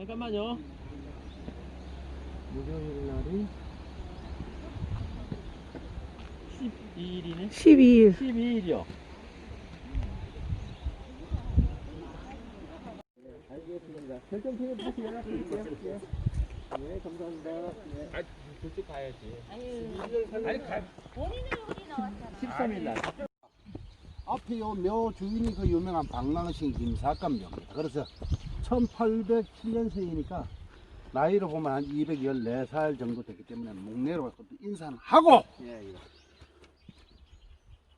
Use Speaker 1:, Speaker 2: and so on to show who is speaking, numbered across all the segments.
Speaker 1: 잠깐만요. 목요일 날이 12일이네.
Speaker 2: 12일.
Speaker 1: 12일이요. 알겠습니다. 결정팀에 다시 연락드릴게요. 네, 감사합니다. 네. 아, 그쪽 가야지. 아니,
Speaker 3: 본인은 여기 나왔잖아.
Speaker 1: 13일 날.
Speaker 4: 앞에 요 묘 주인이 그 유명한 방랑신 김사감 묘입니다. 그래서 1807년생이니까 나이로 보면 한 214살 정도 됐기 때문에 목내로 인사는 하고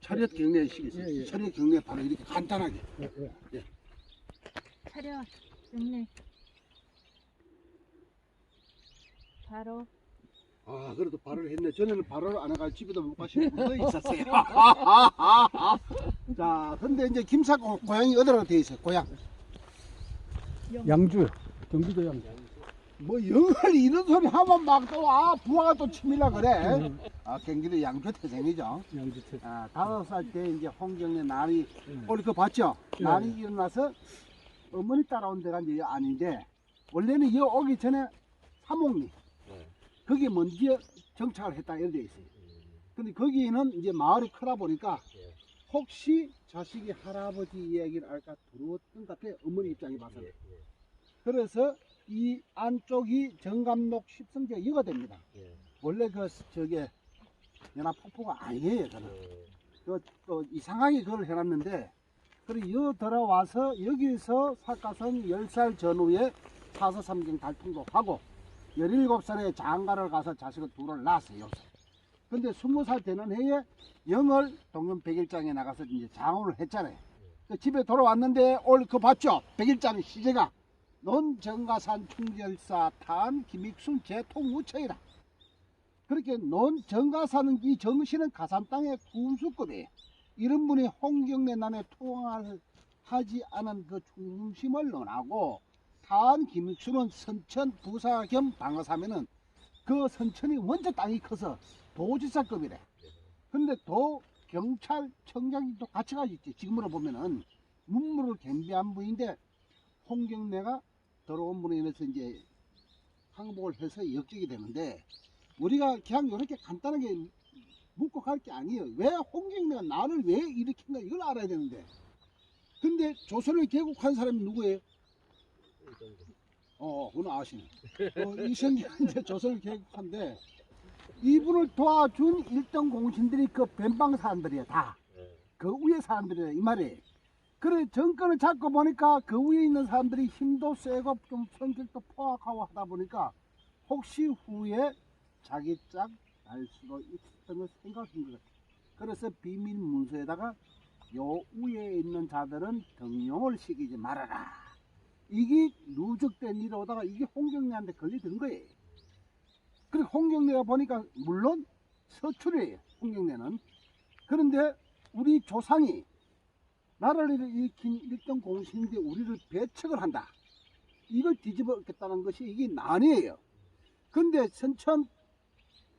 Speaker 4: 차렷 경례 시겠습니다. 차렷 경례 바로 이렇게 간단하게.
Speaker 3: 차렷 경례 바로.
Speaker 4: 아, 그래도 발을 했네. 전에는 발을 안 해가 집에도 못 가시는 분도 있었어요. 자, 근데 이제 김사고 고향이 어디로 돼 있어요? 고향.
Speaker 2: 양주. 경기도 양주.
Speaker 4: 뭐 영을 이런 소리 하면 막 또 부하가 또 치밀라 그래. 경기도 양주 태생이죠.
Speaker 2: 양주 태.
Speaker 4: 5살 때 이제 홍경래 난이 오늘 그거 봤죠? 난이 일어나서 어머니 따라온 데가 이제 아닌데 원래는 이 오기 전에 사목리 거기 먼저 정착을 했다 이런 데 있어요. 근데 거기는 이제 마을이 크다 보니까 혹시 자식이 할아버지 이야기를 알까 두려웠던 것 같아. 어머니 입장에 봐서는. 그래서 이 안쪽이 정감록 십성지가 이어가 됩니다. 원래 저게 연합폭포가 아니에요. 저는 또 이상하게 그걸 해놨는데 그리고 여 들어와서 여기서 사가선 10살 전후에 사서삼경 달풍도 하고 17살에 장가를 가서 자식을 둘을 낳았어요. 근데 20살 되는 해에 영월 동년 백일장에 나가서 이제 장원을 했잖아요. 집에 돌아왔는데 올 그거 봤죠? 백일장 시제가 논정가산 충절사 탄 김익순 제통우처이라. 그렇게 논정가사는 이 정씨는 가산 땅의 군수급이에요. 이런 분이 홍경래 난에 통화하지 않은 그 중심을 논하고 탄 김익순은 선천 부사 겸 방어사면은 그 선천이 원래 땅이 커서 도지사급이래. 근데 도 경찰 청장이 또 같이 가있지. 지금으로 보면은 문무를 겸비한 분인데 홍경래가 들어온 분에 인해서 이제 항복을 해서 역적이 되는데 우리가 그냥 이렇게 간단하게 묻고 갈 게 아니에요. 왜 홍경래가 나를 왜 일으킨가 이걸 알아야 되는데. 근데 조선을 개국한 사람이 누구예요? 오늘 아시네. 이성계가 이제 조선을 개국한데 이분을 도와준 일등 공신들이 그 변방 사람들이야 다. 그 위에 사람들이야 이 말이에요. 그래 정권을 잡고 보니까 그 위에 있는 사람들이 힘도 세고 좀 성격도 포악하고 하다 보니까 혹시 후에 자기 짝 날 수도 있었던 걸 생각한 것 같아요. 그래서 비밀 문서에다가 요 위에 있는 자들은 등용을 시키지 말아라. 이게 누적된 일이 오다가 이게 홍경래한테 걸리던 거예요. 그리고 홍경래가 보니까 물론 서출이에요. 홍경래는. 그런데 우리 조상이 나라를 일으킨 일등 공신인데 우리를 배척을 한다. 이걸 뒤집어겠다는 것이 이게 난이에요. 근데 선천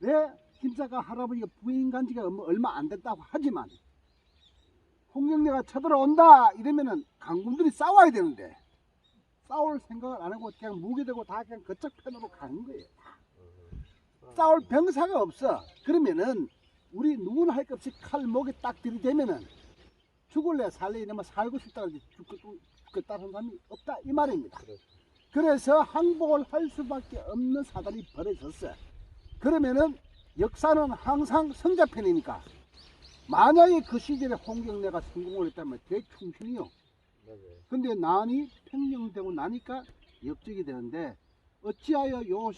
Speaker 4: 왜 김사가 할아버지가 부인 간지가 얼마 안 됐다고 하지만 홍경래가 쳐들어온다 이러면은 강군들이 싸워야 되는데 싸울 생각을 안 하고 그냥 무게되고 다 그냥 그쪽 편으로 가는 거예요. 싸울 병사가 없어. 그러면은 우리 누구나 할 것 없이 칼 목에 딱 들이대면은 죽을래 살래 이러면 살고 싶다고 죽겠다는 사람이 없다 이 말입니다. 그래서 항복을 할 수밖에 없는 사단이 벌어졌어. 그러면은 역사는 항상 성자편이니까 만약에 그 시절에 홍경래가 성공을 했다면 대충신이요. 근데 난이 평정되고 나니까 역적이 되는데 어찌하여 요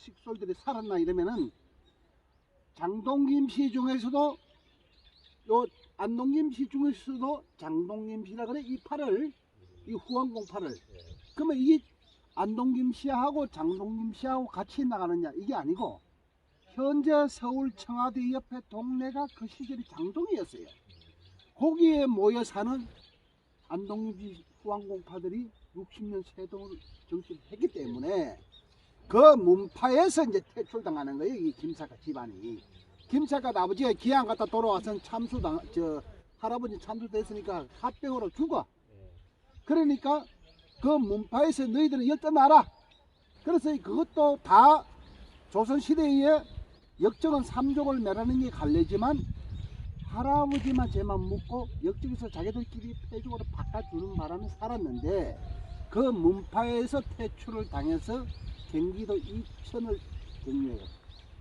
Speaker 4: 식솔들이 살았나 이러면은 장동김씨 중에서도 요 안동김씨 중에서도 장동김씨라 그래 이 팔을 이 후한공팔을 그러면 이게 안동김씨하고 장동김씨하고 같이 나가느냐 이게 아니고 현재 서울 청와대 옆에 동네가 그 시절이 장동이었어요. 거기에 모여 사는 안동김씨 후한공파들이 60년 세동을 정치했기 때문에 그 문파에서 이제 퇴출당하는 거예요. 이 김사가 집안이. 김사가 아버지가 기양 갔다 돌아와서 할아버지 참수됐으니까 합병으로 죽어. 그러니까 그 문파에서 너희들은 열떠나라. 그래서 그것도 다 조선시대에 역적은 3족을 매라는 게 갈래지만 할아버지만 쟤만 묻고 역적에서 자기들끼리 패족으로 바꿔주는 바람에 살았는데 그 문파에서 퇴출을 당해서 경기도 이천을 경유해요.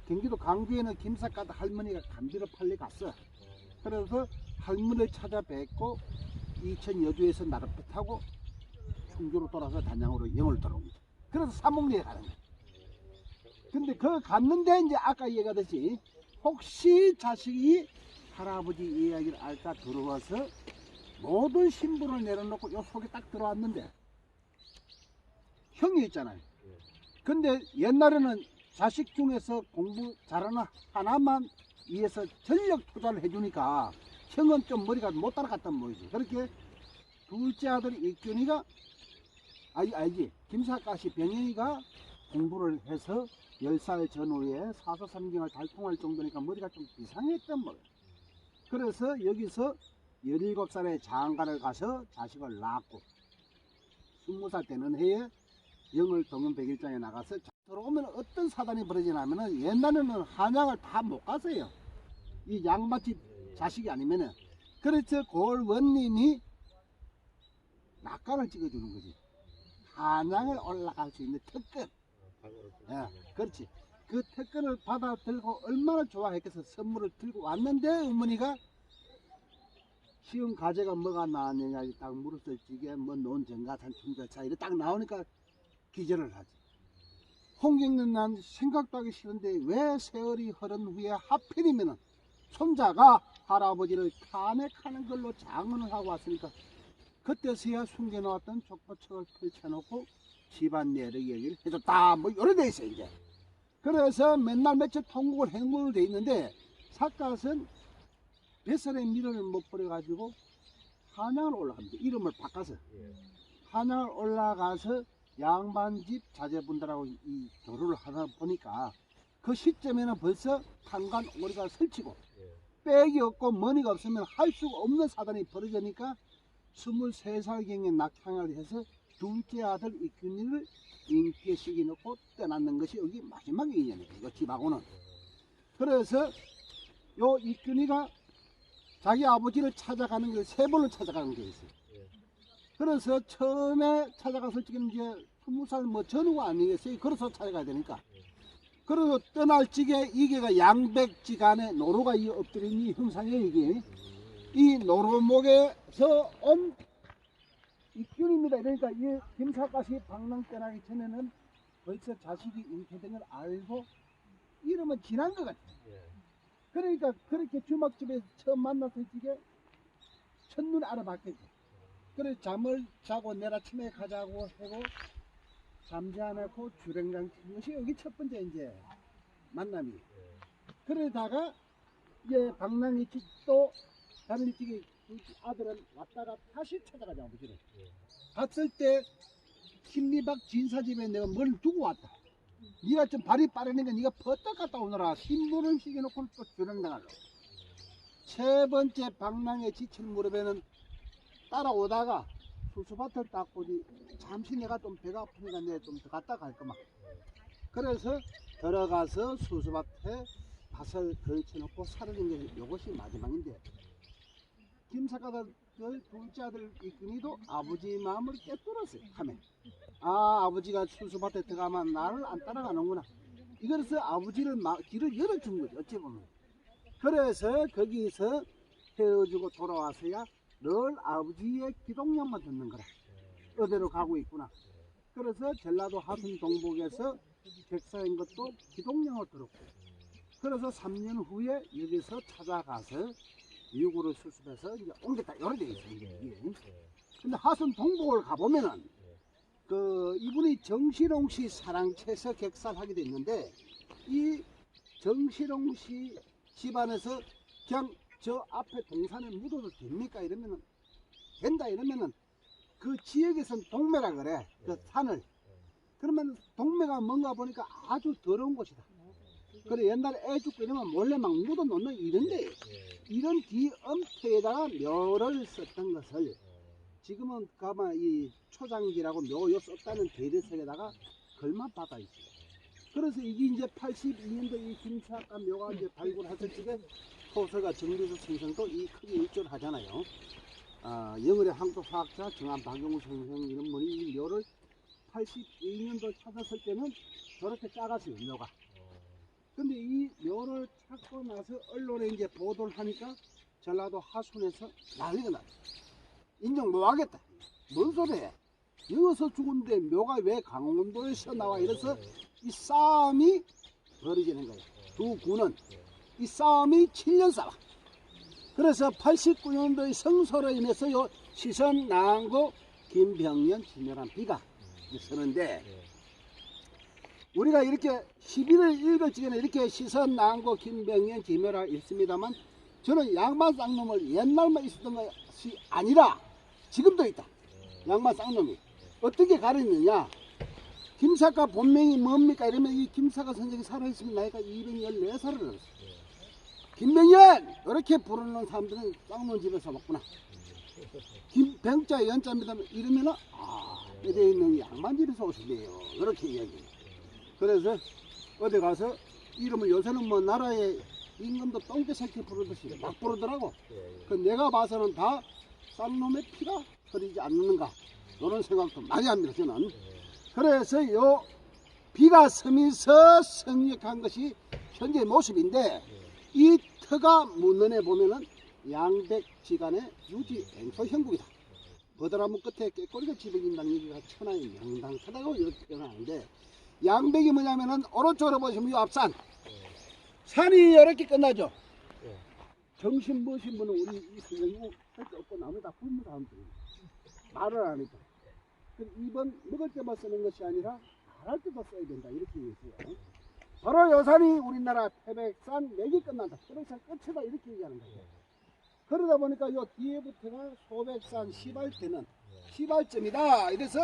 Speaker 4: 경기도 강주에는 김삿갓 할머니가 감비로 팔려 갔어. 그래서 할머니를 찾아뵙고 이천 여주에서 나랏배 타고 충주로 돌아서 단양으로 영을 들어옵니다. 그래서 삼옥리에 가는 거예요. 근데 그 갔는데 이제 아까 얘기하듯이 혹시 자식이 할아버지 이야기를 알까 들어와서 모든 신분을 내려놓고 요 속에 딱 들어왔는데 형이 있잖아요. 근데 옛날에는 자식 중에서 공부 잘하는 하나만 위해서 전력 투자를 해주니까 형은 좀 머리가 못 따라갔단 말이지. 그렇게 둘째 아들 이균이가 알지? 김삿갓이 병영이가 공부를 해서 10살 전후에 사서삼경을 달통할 정도니까 머리가 좀 이상했단 말이야. 그래서 여기서 17살에 장가를 가서 자식을 낳았고 20살 되는 해에 영을 동현 백일장에 나가서 들어오면 어떤 사단이 벌어지냐면은 옛날에는 한양을 다 못 갔어요. 이 양반집 자식이 아니면은. 그래서 골 원님이 낙관을 찍어주는 거지. 한양을 올라갈 수 있는 특권. 예, 그렇지. 그 특권을 받아 들고 얼마나 좋아했겠어. 선물을 들고 왔는데 어머니가 시험 과제가 뭐가 나왔느냐 딱 물었을 적에 뭐 논정가산 충절차 이렇게 딱 나오니까 기절을 하지. 홍경는 난 생각도 하기 싫은데 왜 세월이 흐른 후에 하필이면은 손자가 할아버지를 탄핵하는 걸로 장언을 하고 왔으니까 그때서야 숨겨놓았던 족보책을 펼쳐놓고 집안 내력 얘기를 해줬다 뭐 이런 데 있어요 이제. 그래서 맨날 며칠 통곡을 행보로 돼 있는데 삿갓은 뱃살에 미련을 못 버려가지고 한양을 올라갑니다. 이름을 바꿔서 한양을 올라가서 양반집 자제분들하고 이 교류를 하다 보니까 그 시점에는 벌써 탄관 오리가 설치고 백이 없고 머니가 없으면 할 수가 없는 사단이 벌어지니까 23살경에 낙향을 해서 둘째 아들 이균이를 인기에 시기놓고 떠났는 것이 여기 마지막 인연이에요. 이거 집하고는. 그래서 요 이균이가 자기 아버지를 찾아가는 게 3번을 찾아가는 게 있어요. 그래서 처음에 찾아갔을 적에는 이제 20살 뭐 전후가 아니겠어요. 그래서 찾아가야 되니까. 그래서 떠날 적에 이게가 양백지간에 노루가 엎드린 이 형상이에요. 이게 이 노루목에서 온 이균입니다. 그러니까 이 김삿갓이 방랑 떠나기 전에는 벌써 자식이 잉태된 걸 알고 이름은 지난 것 같아요. 그러니까 그렇게 주막집에서 처음 만났을 적에 첫눈에 알아봤겠죠. 그래서 잠을 자고 내일 아침에 가자고 하고 잠지 않고 주랭강 친 것이 여기 첫 번째 이제 만남이. 그러다가 이제 방랑이 또 다른 일찍이 아들은 왔다가 다시 찾아가자 아버지를. 갔을 때 신미박 진사집에 내가 뭘 두고 왔다. 네가 좀 발이 빠르니까 네가 버떡 갔다 오너라. 신문을 시켜놓고 또 주랭당하려고. 세 번째 방랑의 지칠 무렵에는 따라오다가 수수밭을 딱 보니 잠시 내가 좀 배가 아프니까 내가 좀 더 갔다 갈 거만. 그래서 들어가서 수수밭에 밭을 걸쳐놓고 사라진 게 이것이 마지막인데 김삿갓 둘째 아들 이근이도 아버지 마음을 깨뚫었어요. 하면 아버지가 수수밭에 들어가면 나를 안 따라가는구나. 이거서 아버지를 길을 열어준 거지 어찌 보면. 그래서 거기서 헤어지고 돌아와서야 늘 아버지의 기동령만 듣는 거라. 어디로 가고 있구나. 그래서 전라도 하순 동북에서 객사인 것도 기동령을 들었고, 그래서 3년 후에 여기서 찾아가서 유구를 수습해서 이제 옮겼다. 이렇게 돼 있어요. 이게. 근데 하순 동북을 가보면은 이분이 정시롱 씨 사랑채에서 객살하게 됐는데, 이 정시롱 씨 집안에서 그냥 저 앞에 동산에 묻어도 됩니까? 이러면은 된다. 이러면은 그 지역에선 동매라 그래. 그 산을. 그러면 동매가 뭔가 보니까 아주 더러운 곳이다. 그래 옛날에 애 죽고 이러면 몰래 막 묻어 놓는 이런데, 이런 뒤엄태에다가 묘를 썼던 것을 지금은 가만 이 초장기라고 묘요 썼다는 대리석에다가 글만 받아 있어요. 그래서 이게 이제 82년도 이 김사과 묘가 이제 발굴했을 적에 토서가 정비소 생성도 이 크게 일조를 하잖아요. 영월의 항토화학자 정한 박용우 선생 이런 분이 이 묘를 82년도 찾았을 때는 저렇게 작았어요, 묘가. 근데 이 묘를 찾고 나서 언론에 이제 보도를 하니까 전라도 하순에서 난리가 났어요. 인정 못 하겠다. 뭔 소리야? 여기서 죽은데 묘가 왜 강원도에서 나와? 이래서 이 싸움이 벌어지는 거예요. 두 군은 이 싸움이 7년 싸워. 그래서 89년도의 성소로 인해서 요 시선 나항고 김병년 진열한 비가 서는데 우리가 이렇게 11월 1일 전에 이렇게 시선 나항고 김병년 진열하 있습니다만 저는 양반 쌍놈을 옛날만 있었던 것이 아니라 지금도 있다. 양반 쌍놈이 어떻게 가르느냐? 김사과 본명이 뭡니까? 이러면 이 김사과 선생이 살아있으면 나이가 214살을 넘었어. 김병년! 이렇게 부르는 사람들은 쌍놈 집에서 먹구나. 김병자 연자입니다. 이러면은, 여기에 있는 양반 집에서 오신대요. 이렇게 이야기해요. 그래서 어디 가서 이름을 요새는 뭐 나라의 임금도 똥개새끼 부르듯이 막 부르더라고. 그 내가 봐서는 다 쌍놈의 피가 흐르지 않는가. 이런 생각도 많이 합니다, 저는. 그래서 요 비가 서면서 성역한 것이 현재의 모습인데 이 터가 문헌에 보면은 양백지간의 유지 앵소 형국이다. 버드나무 끝에 깨꼬리가 지붕인다는 얘기가 천하의 명당하다고 이렇게 표현하는데 양백이 뭐냐면은 오른쪽으로 보시면 이 앞산 산이 이렇게 끝나죠. 정신 보신 분은 우리 이 선생님 할 게 없고 나무 다 굶는 사람들이 말을 안 하니까. 이번 먹을 때만 쓰는 것이 아니라 말할 때도 써야 된다 이렇게 얘기했어요. 바로 요 산이 우리나라 태백산 맥이 끝난다. 태백산 끝이다 이렇게 얘기하는 거예요. 그러다 보니까 요 뒤에부터가 소백산 시발대는 시발점이다. 이래서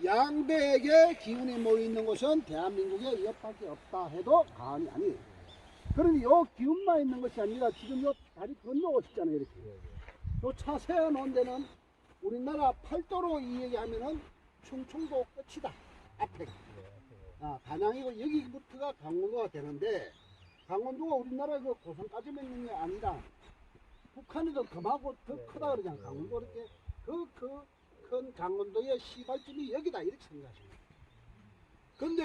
Speaker 4: 양백의 기운이 모여있는 곳은 대한민국에 이것밖에 없다 해도 과언이 아니에요. 그러니 요 기운만 있는 것이 아니라 지금 요 다리 건너오셨잖아요. 이렇게 요 차 세워놓은 데는 우리나라 팔도로 이 얘기하면은 충청도 끝이다. 앞에가. 단양이고 여기부터가 강원도가 되는데 강원도가 우리나라 그 고성까지만 있는 게 아니라 북한에도 금하고 더 크다 그러잖아. 강원도 이렇게 그 큰 강원도의 시발점이 여기다 이렇게 생각하시면. 근데